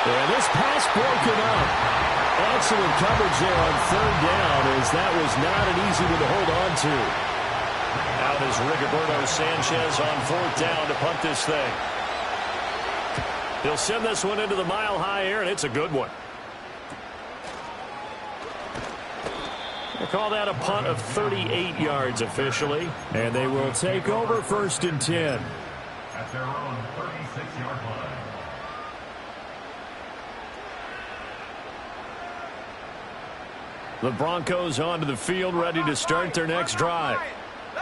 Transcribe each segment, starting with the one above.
And this pass broken up. Excellent coverage there on third down, as that was not an easy one to hold on to. Out is Rigoberto Sanchez on fourth down to punt this thing. He'll send this one into the mile-high air, and it's a good one. They call that a punt of 38 yards officially, and they will take over first and 10. At their own 36-yard line. The Broncos onto the field, ready to start their next drive.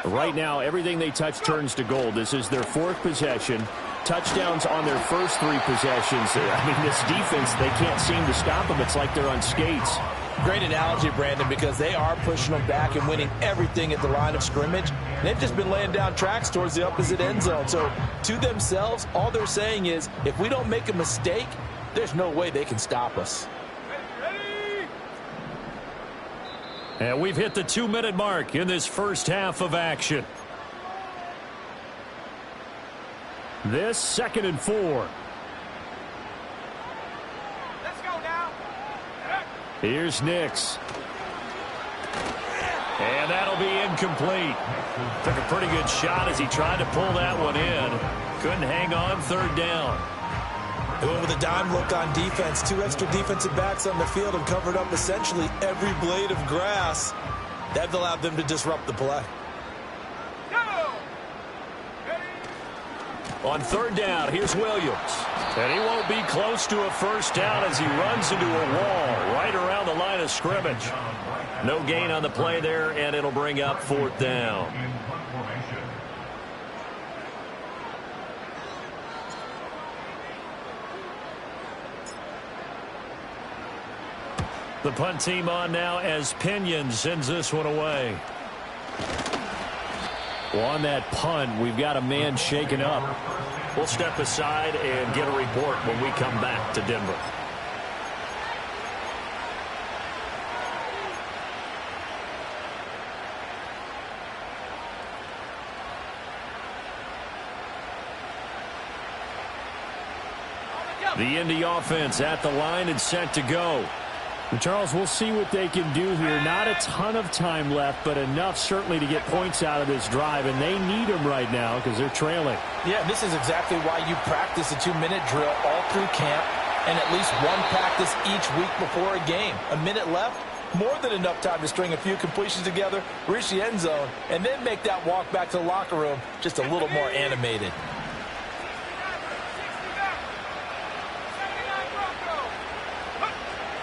Right now, everything they touch turns to gold. This is their fourth possession. Touchdowns on their first three possessions. I mean, this defense, they can't seem to stop them. It's like they're on skates. Great analogy, Brandon, because they are pushing them back and winning everything at the line of scrimmage. They've just been laying down tracks towards the opposite end zone. So, to themselves, all they're saying is, if we don't make a mistake, there's no way they can stop us. And we've hit the 2-minute mark in this first half of action. This 2nd and 4. Let's go now. Here's Nix. And that'll be incomplete. Took a pretty good shot as he tried to pull that one in. Couldn't hang on third down. They went with a dime look on defense. 2 extra defensive backs on the field and covered up essentially every blade of grass. That allowed them to disrupt the play. On third down, here's Williams. And he won't be close to a first down as he runs into a wall right around the line of scrimmage. No gain on the play there, and it'll bring up fourth down. The punt team on now as Pinion sends this one away. Well, on that punt, we've got a man shaken up. We'll step aside and get a report when we come back to Denver. The Indy offense at the line and set to go. And Charles, we'll see what they can do here. Not a ton of time left, but enough certainly to get points out of this drive, and they need them right now because they're trailing. Yeah, this is exactly why you practice a 2-minute drill all through camp and at least one practice each week before a game. A minute left, more than enough time to string a few completions together, reach the end zone, and then make that walk back to the locker room just a little more animated.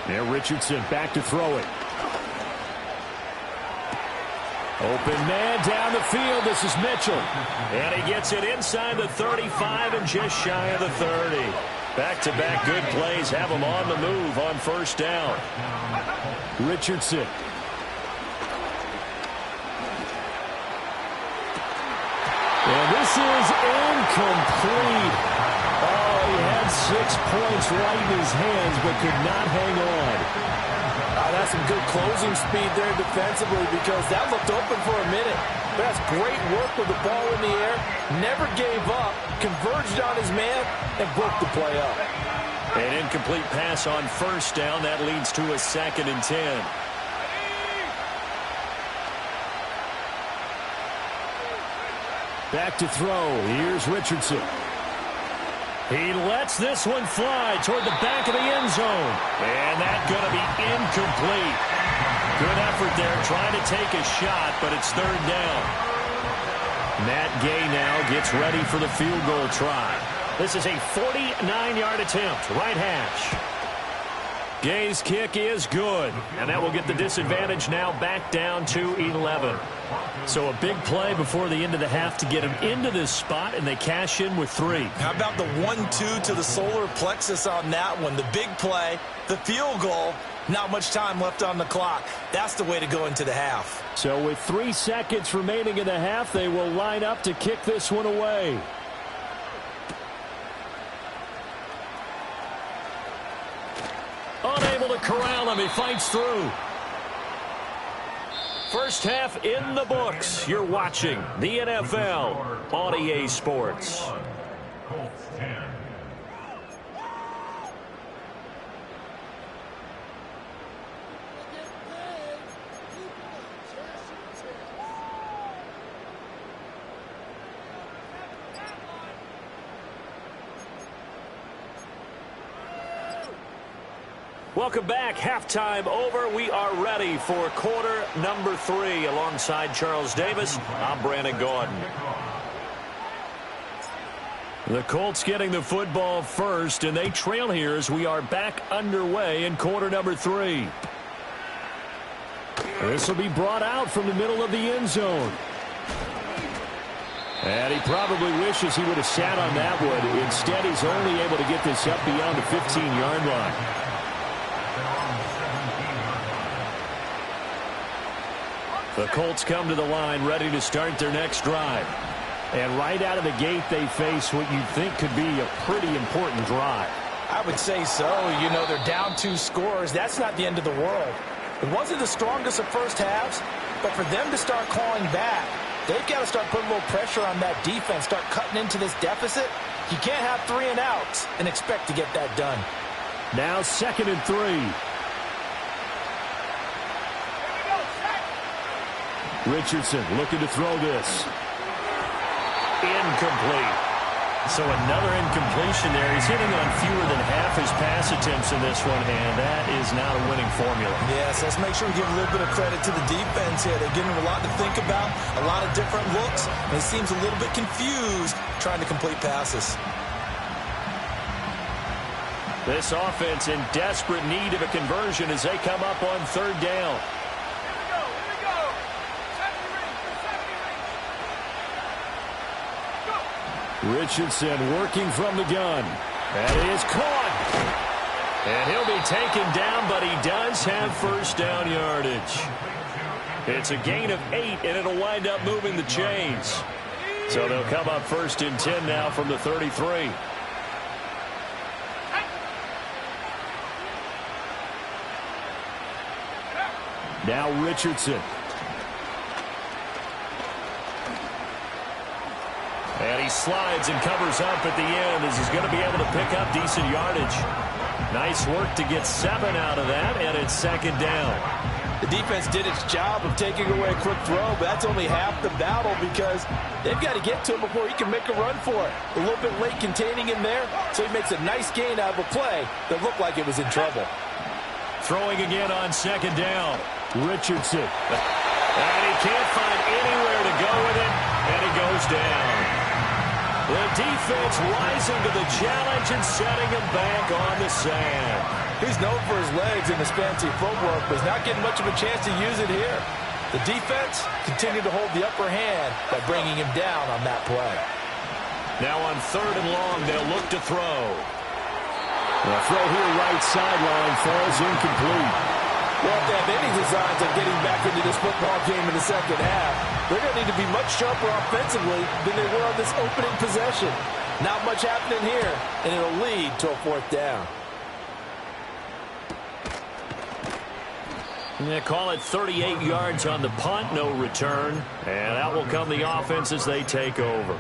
Now Richardson back to throw it. Open man down the field. This is Mitchell. And he gets it inside the 35 and just shy of the 30. Back-to-back good plays have him on the move on first down. Richardson. And this is incomplete. Oh, he had 6 points right in his hands, but could not hang on. That's some good closing speed there defensively because that looked open for a minute. But that's great work with the ball in the air. Never gave up, converged on his man, and broke the play up. An incomplete pass on first down. That leads to a 2nd and 10. Back to throw. Here's Richardson. He lets this one fly toward the back of the end zone. And that's going to be incomplete. Good effort there trying to take a shot, but it's third down. Matt Gay now gets ready for the field goal try. This is a 49-yard attempt, right hash. Gay's kick is good, and that will get the disadvantage now back down to 11. So a big play before the end of the half to get him into this spot, and they cash in with 3. How about the 1-2 to the solar plexus on that one? The big play, the field goal, not much time left on the clock. That's the way to go into the half. So with 3 seconds remaining in the half, they will line up to kick this one away. Unable to corral him. He fights through. First half in the books. You're watching the NFL on EA Sports. Welcome back. Halftime over. We are ready for quarter number 3. Alongside Charles Davis, I'm Brandon Gordon. The Colts getting the football first, and they trail here as we are back underway in quarter number 3. This will be brought out from the middle of the end zone. And he probably wishes he would have sat on that one. Instead, he's only able to get this up beyond the 15-yard line. The Colts come to the line ready to start their next drive. And right out of the gate, they face what you'd think could be a pretty important drive. I would say so. You know, they're down 2 scores. That's not the end of the world. It wasn't the strongest of first halves, but for them to start clawing back, they've got to start putting a little pressure on that defense, start cutting into this deficit. You can't have 3 and outs and expect to get that done. Now 2nd and 3. Richardson looking to throw this. Incomplete. So another incompletion there. He's hitting on fewer than half his pass attempts in this one, and that is not a winning formula. Yes, let's make sure we give a little bit of credit to the defense here. They're giving him a lot to think about, a lot of different looks, and he seems a little bit confused trying to complete passes. This offense in desperate need of a conversion as they come up on 3rd down. Richardson working from the gun. That is caught. And he'll be taken down, but he does have first down yardage. It's a gain of 8, and it'll wind up moving the chains. So they'll come up 1st and 10 now from the 33. Now Richardson. And he slides and covers up at the end as he's going to be able to pick up decent yardage. Nice work to get 7 out of that, and it's 2nd down. The defense did its job of taking away a quick throw, but that's only half the battle because they've got to get to him before he can make a run for it. A little bit late containing him there, so he makes a nice gain out of a play that looked like it was in trouble. Throwing again on 2nd down. Richardson. And he can't find anywhere to go with it, and he goes down. The defense rising to the challenge and setting him back on the sand. He's known for his legs and his fancy footwork, but he's not getting much of a chance to use it here. The defense continued to hold the upper hand by bringing him down on that play. Now on 3rd and long, they'll look to throw. The throw here right sideline falls incomplete. Well, if they have any designs on getting back into this football game in the 2nd half, they're going to need to be much sharper offensively than they were on this opening possession. Not much happening here, and it'll lead to a 4th down. They call it 38 yards on the punt, no return. And that will come the offense as they take over.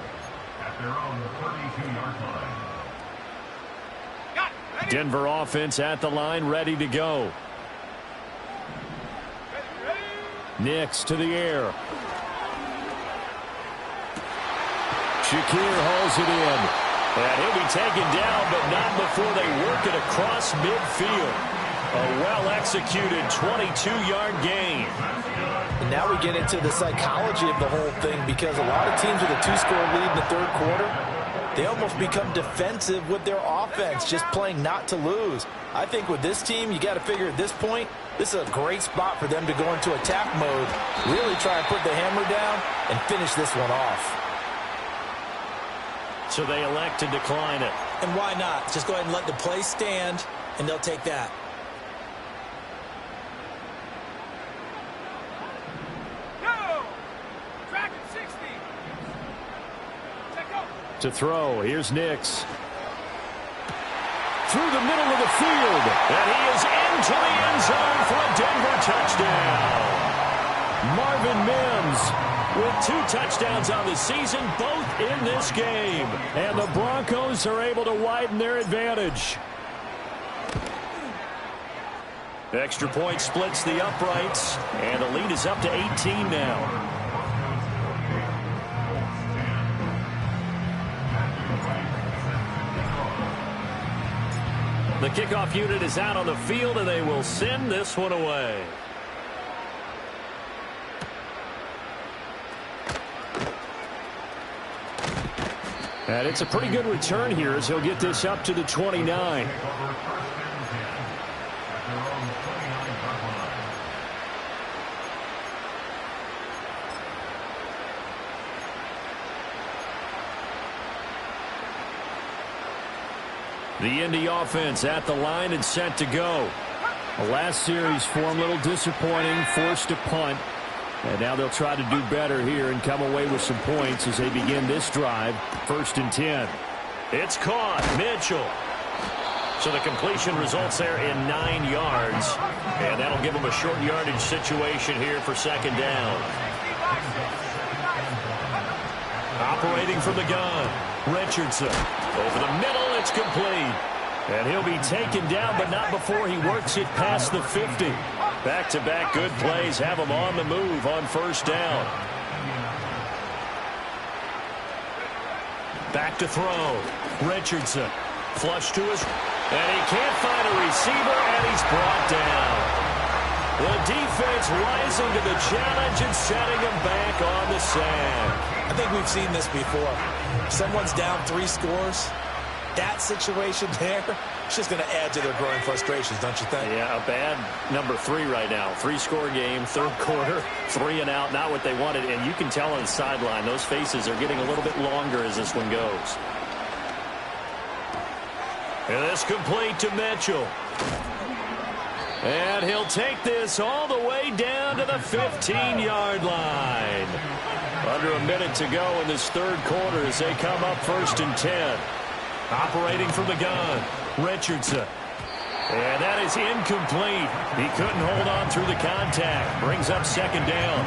At their own 32-yard line. Denver offense at the line, ready to go. Nix to the air. Shakir hauls it in. And he'll be taken down, but not before they work it across midfield. A well-executed 22-yard gain. And now we get into the psychology of the whole thing because a lot of teams with a 2-score lead in the 3rd quarter, they almost become defensive with their offense, just playing not to lose. I think with this team, you got to figure at this point, this is a great spot for them to go into attack mode, really try and put the hammer down and finish this one off. So they elect to decline it. And why not? Just go ahead and let the play stand, and they'll take that. To throw, here's Nix. Through the middle of the field, and he is into the end zone for a Denver touchdown. Marvin Mims with 2 touchdowns on the season, both in this game. And the Broncos are able to widen their advantage. Extra point splits the uprights, and the lead is up to 18 now. The kickoff unit is out on the field, and they will send this one away. And it's a pretty good return here as he'll get this up to the 29. The Indy offense at the line and set to go. The last series for him, a little disappointing, forced a punt. And now they'll try to do better here and come away with some points as they begin this drive. 1st and 10. It's caught. Mitchell. So the completion results there in 9 yards. And that'll give them a short yardage situation here for 2nd down. Operating from the gun. Richardson. Over the middle, it's complete. And he'll be taken down, but not before he works it past the 50. Back-to-back good plays have him on the move on 1st down. Back to throw. Richardson. Flush to his... And he can't find a receiver, and he's brought down. The defense rising to the challenge and setting him back on the sand. I think we've seen this before. Someone's down 3 scores. That situation there, it's just going to add to their growing frustrations, don't you think? Yeah, a bad number 3 right now. 3-score game, 3rd quarter, 3 and out, not what they wanted. And you can tell on the sideline, those faces are getting a little bit longer as this one goes. And this complete to Mitchell. And he'll take this all the way down to the 15-yard line. Under a minute to go in this 3rd quarter as they come up 1st and 10. Operating from the gun, Richardson. And that is incomplete. He couldn't hold on through the contact. Brings up 2nd down.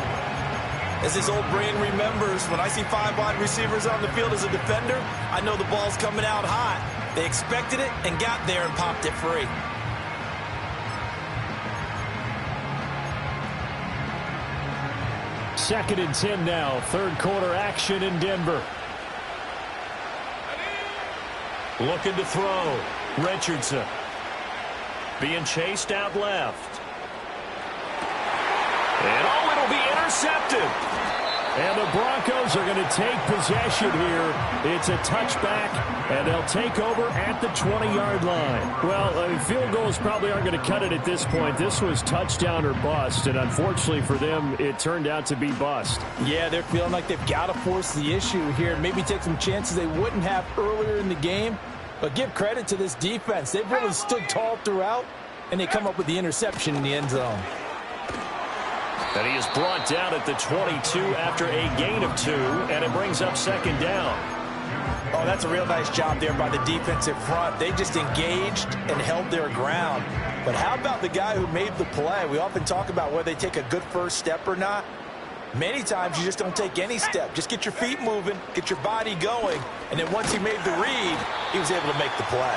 As his old brain remembers, when I see 5 wide receivers on the field as a defender, I know the ball's coming out hot. They expected it and got there and popped it free. Second and 10 now. 3rd quarter action in Denver. Looking to throw. Richardson. Being chased out left. And oh, it'll be intercepted. And the Broncos are going to take possession here. It's a touchback, and they'll take over at the 20-yard line. Well, field goals probably aren't going to cut it at this point. This was touchdown or bust, and unfortunately for them, it turned out to be bust. Yeah, they're feeling like they've got to force the issue here, maybe take some chances they wouldn't have earlier in the game. But give credit to this defense. They've really stood tall throughout, and they come up with the interception in the end zone. And he is brought down at the 22 after a gain of 2, and it brings up 2nd down. Oh, that's a real nice job there by the defensive front. They just engaged and held their ground. But how about the guy who made the play? We often talk about whether they take a good first step or not. Many times you just don't take any step. Just get your feet moving, get your body going, and then once he made the read, he was able to make the play.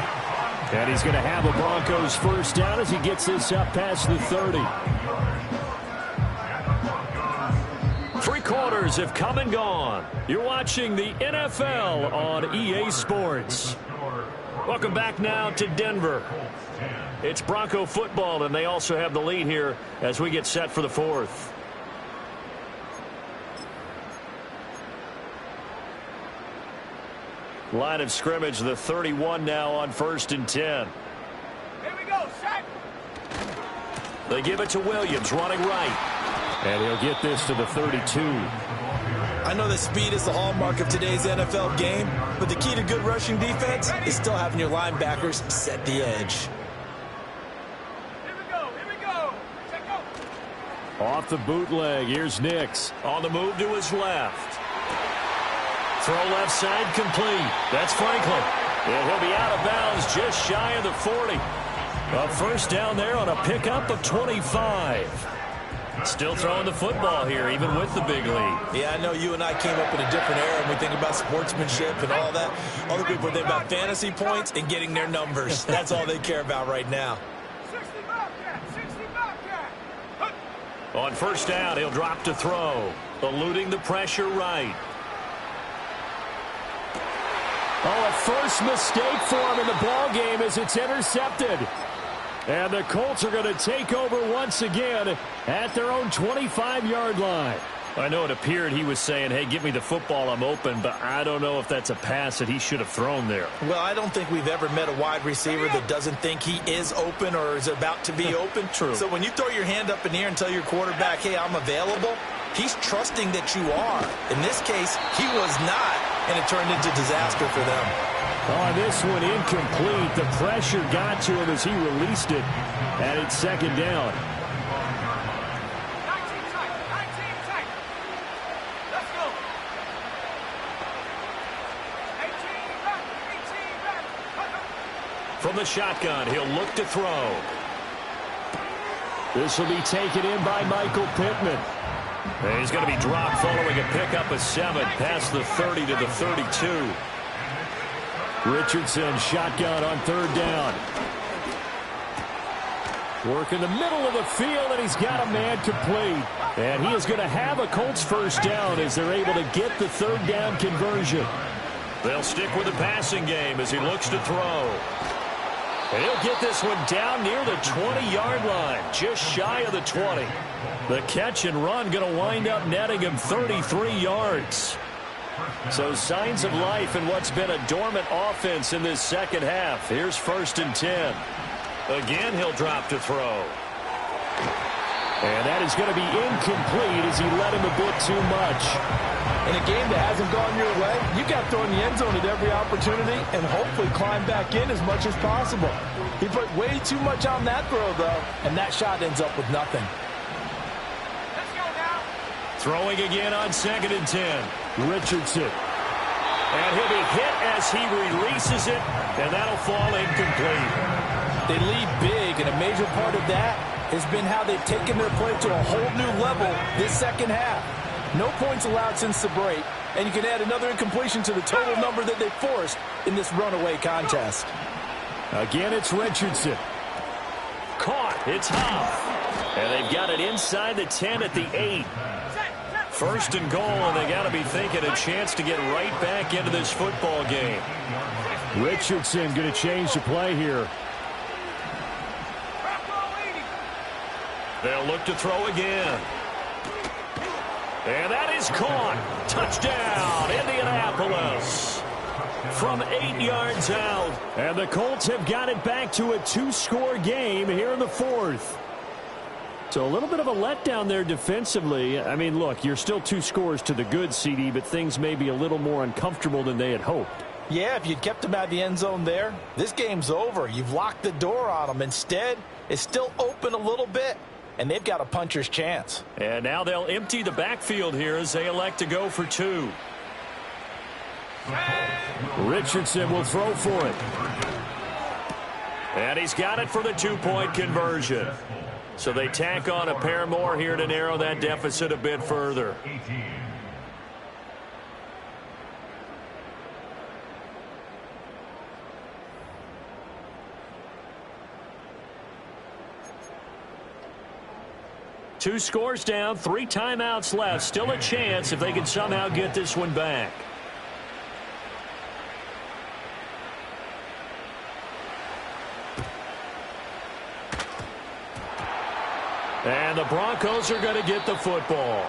And he's going to have a Broncos 1st down as he gets this up past the 30. 3 quarters have come and gone. You're watching the NFL on EA Sports. Welcome back now to Denver. It's Bronco football, and they also have the lead here as we get set for the 4th. Line of scrimmage, the 31 now on 1st and 10. Here we go, set. They give it to Williams, running right. And he'll get this to the 32. I know that speed is the hallmark of today's NFL game, but the key to good rushing defense is still having your linebackers set the edge. Here we go. Set, go. Off the bootleg, here's Nix. On the move to his left. Throw left side complete. That's Franklin. And he'll be out of bounds just shy of the 40. A 1st down there on a pickup of 25. Still throwing the football here, even with the big lead. Yeah, I know you and I came up in a different era when we think about sportsmanship and all that. Other people think about fantasy points and getting their numbers. That's all they care about right now. 60 Bobcat. On 1st down, he'll drop to throw. Eluding the pressure right. Oh, a first mistake for him in the ball game as it's intercepted. And the Colts are going to take over once again at their own 25-yard line. I know it appeared he was saying, hey, give me the football, I'm open, but I don't know if that's a pass that he should have thrown there. Well, I don't think we've ever met a wide receiver that doesn't think he is open or is about to be open. True. So when you throw your hand up in the air and tell your quarterback, hey, I'm available, he's trusting that you are. In this case, he was not, and it turned into disaster for them. Oh, this one incomplete. The pressure got to him as he released it, and it's second down. 19 tight. Let's go. 18 back. From the shotgun, he'll look to throw. This will be taken in by Michael Pittman. And he's going to be dropped following a pickup of 7 past the 30 to the 32. Richardson shotgun on third down. Work in the middle of the field, and he's got a man complete. And he is going to have a Colts first down as they're able to get the third down conversion. They'll stick with the passing game as he looks to throw. And he'll get this one down near the 20-yard line, just shy of the 20. The catch and run going to wind up netting him 33 yards. So signs of life in what's been a dormant offense in this second half. Here's 1st and 10. Again, he'll drop to throw. And that is going to be incomplete as he let him a bit too much. In a game that hasn't gone your way, you got to throw in the end zone at every opportunity and hopefully climb back in as much as possible. He put way too much on that throw, though, and that shot ends up with nothing. Let's go now. Throwing again on 2nd and 10. Richardson. And he'll be hit as he releases it, and that'll fall incomplete. They lead big, and a major part of that has been how they've taken their play to a whole new level this second half. No points allowed since the break, and you can add another incompletion to the total number that they forced in this runaway contest. Again, it's Richardson. Caught. It's Huff. And they've got it inside the 10 at the 8. 1st and goal, and they got to be thinking a chance to get right back into this football game. Richardson going to change the play here. They'll look to throw again. And that is caught. Touchdown, Indianapolis. From 8 yards out. And the Colts have got it back to a 2-score game here in the 4th. So a little bit of a letdown there defensively. I mean, look, you're still 2 scores to the good, CD, but things may be a little more uncomfortable than they had hoped. Yeah, if you'd kept them out of the end zone there, this game's over. You've locked the door on them. Instead, it's still open a little bit, and they've got a puncher's chance. And now they'll empty the backfield here as they elect to go for 2. Richardson will throw for it. And he's got it for the 2-point conversion. So they tack on a pair more here to narrow that deficit a bit further. Two scores down, 3 timeouts left. Still a chance if they can somehow get this one back. And the Broncos are going to get the football.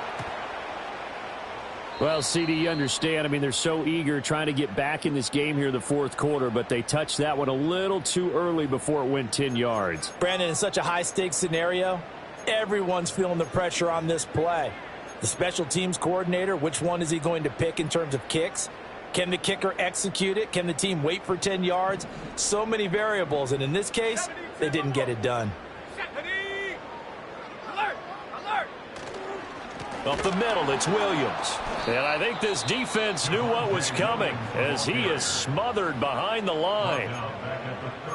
Well, CD, you understand. I mean, they're so eager trying to get back in this game here in the 4th quarter, but they touched that one a little too early before it went 10 yards. Brandon, in such a high-stakes scenario, everyone's feeling the pressure on this play. The special teams coordinator, which one is he going to pick in terms of kicks? Can the kicker execute it? Can the team wait for 10 yards? So many variables, and in this case, they didn't get it done. Up the middle, it's Williams. And I think this defense knew what was coming as he is smothered behind the line.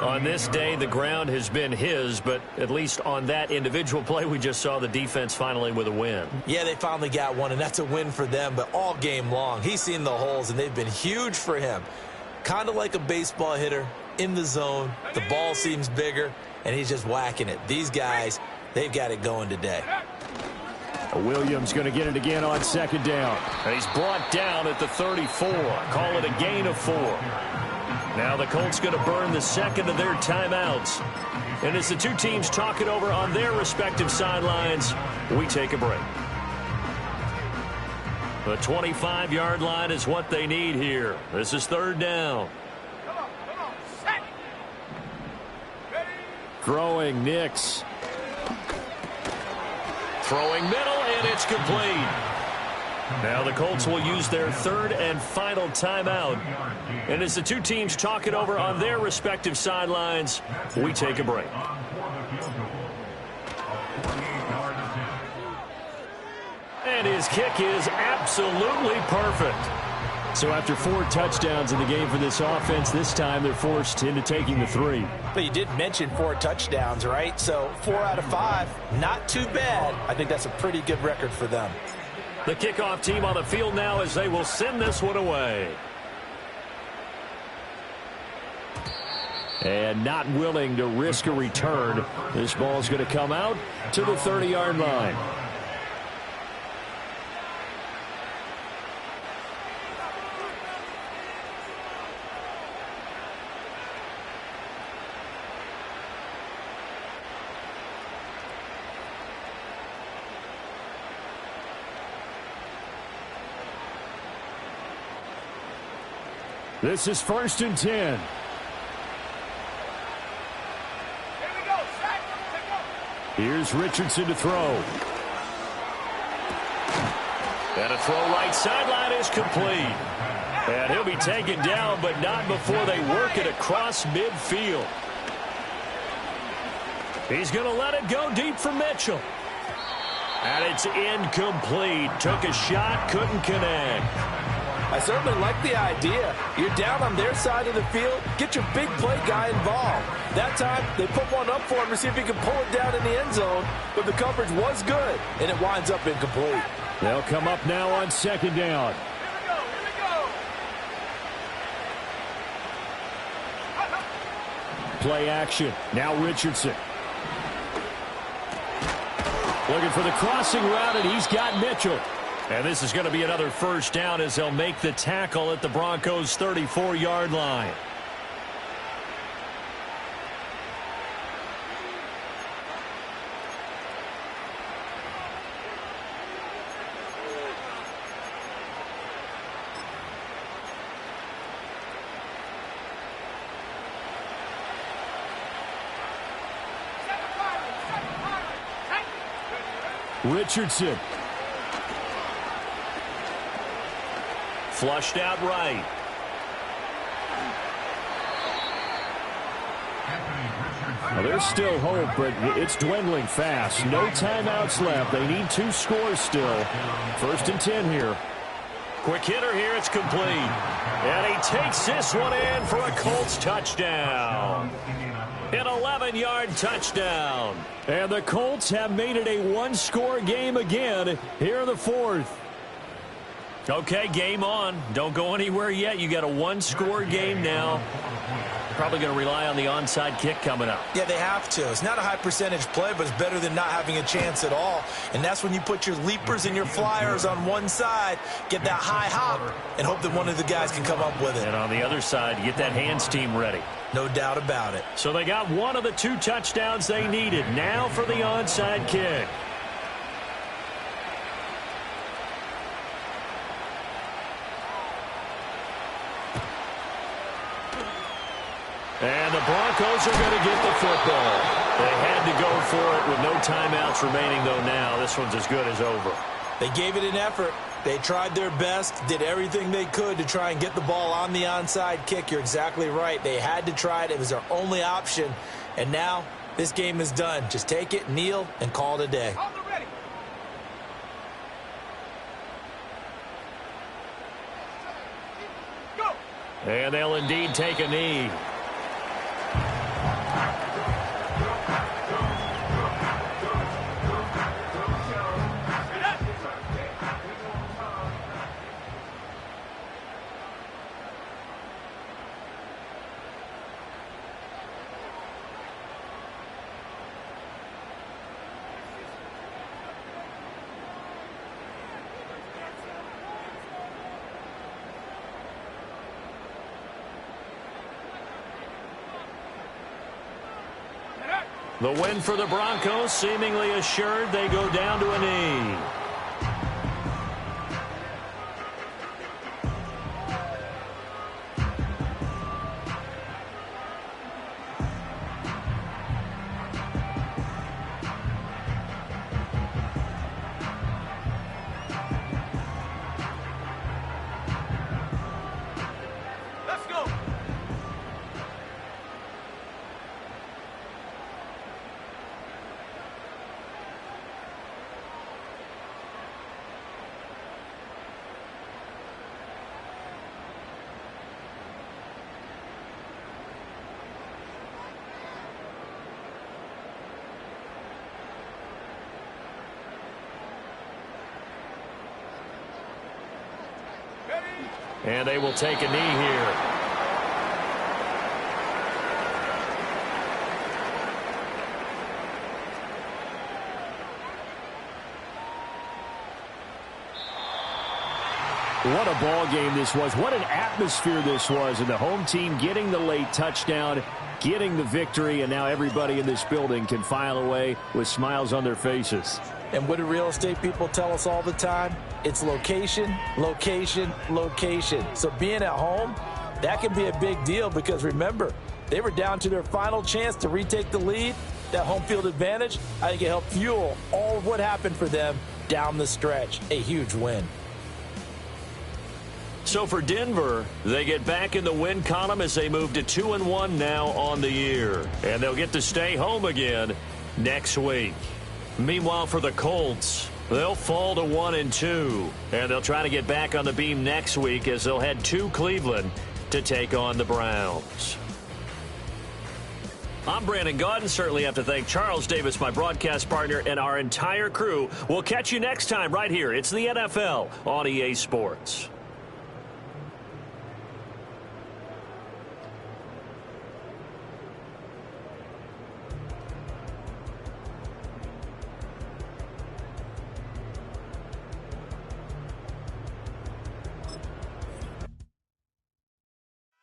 On this day, the ground has been his, but at least on that individual play, we just saw the defense finally with a win. Yeah, they finally got one, and that's a win for them, but all game long, he's seen the holes, and they've been huge for him. Kind of like a baseball hitter in the zone. The ball seems bigger, and he's just whacking it. These guys, they've got it going today. Williams going to get it again on second down. And he's brought down at the 34. Call it a gain of 4. Now the Colts going to burn the second of their timeouts. And as the two teams talk it over on their respective sidelines, we take a break. The 25-yard line is what they need here. This is third down. Come on, set. Ready. Throwing Nix. Throwing middle, and it's complete. Now the Colts will use their third and final timeout. And as the two teams talk it over on their respective sidelines, we take a break. And his kick is absolutely perfect. So after 4 touchdowns in the game for this offense, this time they're forced into taking the 3. But you did mention 4 touchdowns, right? So 4 out of 5, not too bad. I think that's a pretty good record for them. The kickoff team on the field now as they will send this one away. And not willing to risk a return. This ball's going to come out to the 30-yard line. This is 1st and 10. Here we go, set. Take off. Here's Richardson to throw. And a throw right sideline is complete. And he'll be taken down, but not before they work it across midfield. He's going to let it go deep for Mitchell. And it's incomplete. Took a shot, couldn't connect. I certainly like the idea. You're down on their side of the field. Get your big play guy involved. That time, they put one up for him to see if he can pull it down in the end zone. But the coverage was good, and it winds up incomplete. They'll come up now on second down. Here we go. Play action. Now Richardson. Looking for the crossing route, and he's got Mitchell. And this is going to be another first down as they'll make the tackle at the Broncos' 34-yard line. Richardson. Flushed out right. Well, there's still hope, but it's dwindling fast. No timeouts left. They need 2 scores still. 1st and 10 here. Quick hitter here. It's complete. And he takes this one in for a Colts touchdown. An 11-yard touchdown. And the Colts have made it a 1-score game again here in the 4th. Okay, game on. Don't go anywhere yet. You got a 1-score game now. Probably going to rely on the onside kick coming up. Yeah, they have to. It's not a high percentage play, but it's better than not having a chance at all. And that's when you put your leapers and your flyers on one side, get that high hop, and hope that one of the guys can come up with it. And on the other side, you get that hands team ready. No doubt about it. So they got one of the 2 touchdowns they needed. Now for the onside kick. And the Broncos are going to get the football. They had to go for it with no timeouts remaining, though, now. This one's as good as over. They gave it an effort. They tried their best, did everything they could to try and get the ball on the onside kick. You're exactly right. They had to try it. It was their only option. And now this game is done. Just take it, kneel, and call it a day. And they'll indeed take a knee. The win for the Broncos, seemingly assured. They go down to a knee. Let's go. And they will take a knee here. What a ball game this was. What an atmosphere this was. And the home team getting the late touchdown, getting the victory, and now everybody in this building can file away with smiles on their faces. And what do real estate people tell us all the time? It's location, location, location. So being at home, that can be a big deal because remember, they were down to their final chance to retake the lead. That home field advantage, I think it helped fuel all of what happened for them down the stretch. A huge win. So for Denver, they get back in the win column as they move to 2-1 now on the year. And they'll get to stay home again next week. Meanwhile, for the Colts, they'll fall to 1-2. And they'll try to get back on the beam next week as they'll head to Cleveland to take on the Browns. I'm Brandon Gaudin. Certainly have to thank Charles Davis, my broadcast partner, and our entire crew. We'll catch you next time right here. It's the NFL on EA Sports.